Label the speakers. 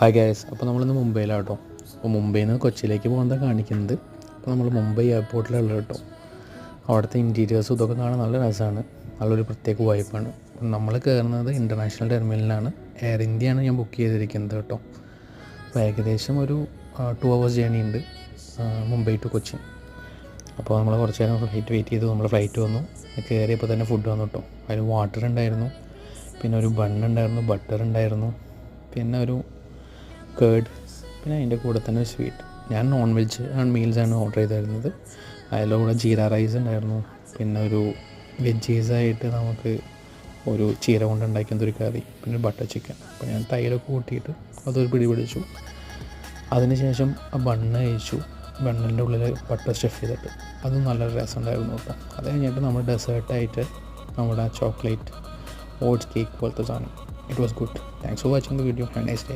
Speaker 1: Hi guys, അപ്പോൾ നമ്മളിന്ന് മുംബൈയിലാണ് കേട്ടോ. അപ്പോൾ മുംബൈയിൽ നിന്ന് കൊച്ചിയിലേക്ക് പോകുന്നതാണ് കാണിക്കുന്നത്. അപ്പോൾ നമ്മൾ മുംബൈ എയർപോർട്ടിലുള്ള കേട്ടോ. അവിടുത്തെ ഇൻറ്റീരിയേഴ്സും ഇതൊക്കെ കാണാൻ നല്ല രസമാണ്, നല്ലൊരു പ്രത്യേക വൈബാണ്. നമ്മൾ കയറുന്നത് ഇൻ്റർനാഷണൽ ടെർമിനലിലാണ്. എയർ ഇന്ത്യയാണ് ഞാൻ ബുക്ക് ചെയ്തിരിക്കുന്നത് കേട്ടോ. അപ്പോൾ ഏകദേശം ഒരു 2 hours ജേണി ഉണ്ട് മുംബൈ ടു കൊച്ചി. അപ്പോൾ നമ്മൾ കുറച്ച് നേരം വെയിറ്റ് ചെയ്തു. നമ്മൾ ഫ്ലൈറ്റ് വന്നു. കയറിയപ്പോൾ തന്നെ ഫുഡ് വന്നു കേട്ടോ. അതിൽ വാട്ടർ ഉണ്ടായിരുന്നു, പിന്നെ ഒരു ബണ്ണുണ്ടായിരുന്നു, ബട്ടർ ഉണ്ടായിരുന്നു, പിന്നെ ഒരു കേർഡ്, പിന്നെ അതിൻ്റെ കൂടെ തന്നെ സ്വീറ്റ്. ഞാൻ നോൺ വെജ് മീൽസാണ് ഓർഡർ ചെയ്തിരുന്നത്. അതിൻ്റെ കൂടെ ജീര റൈസ് ഉണ്ടായിരുന്നു, പിന്നെ ഒരു വെജീസായിട്ട് നമുക്ക് ഒരു ചീര കൊണ്ട് ഉണ്ടാക്കിയ ഒരു കറി, പിന്നെ ബട്ടർ ചിക്കൻ. അപ്പോൾ ഞാൻ തൈരൊക്കെ കൂട്ടിയിട്ട് അതൊരു പിടിച്ചു. അതിനുശേഷം ആ ബണ്ണ് കഴിച്ചു. ബണ്ണിൻ്റെ ഉള്ളിൽ ബട്ടർ സ്റ്റഫ് ചെയ്തിട്ട് അതും നല്ലൊരു രസം ഉണ്ടായിരുന്നു കേട്ടോ. അത് കഴിഞ്ഞിട്ട് നമ്മൾ ഡെസേർട്ടായിട്ട് നമ്മുടെ ചോക്ലേറ്റ് ഓട്സ് കേക്ക് പോലത്തെ സാധനം. It was good. Thanks for watching the video. Have A nice day.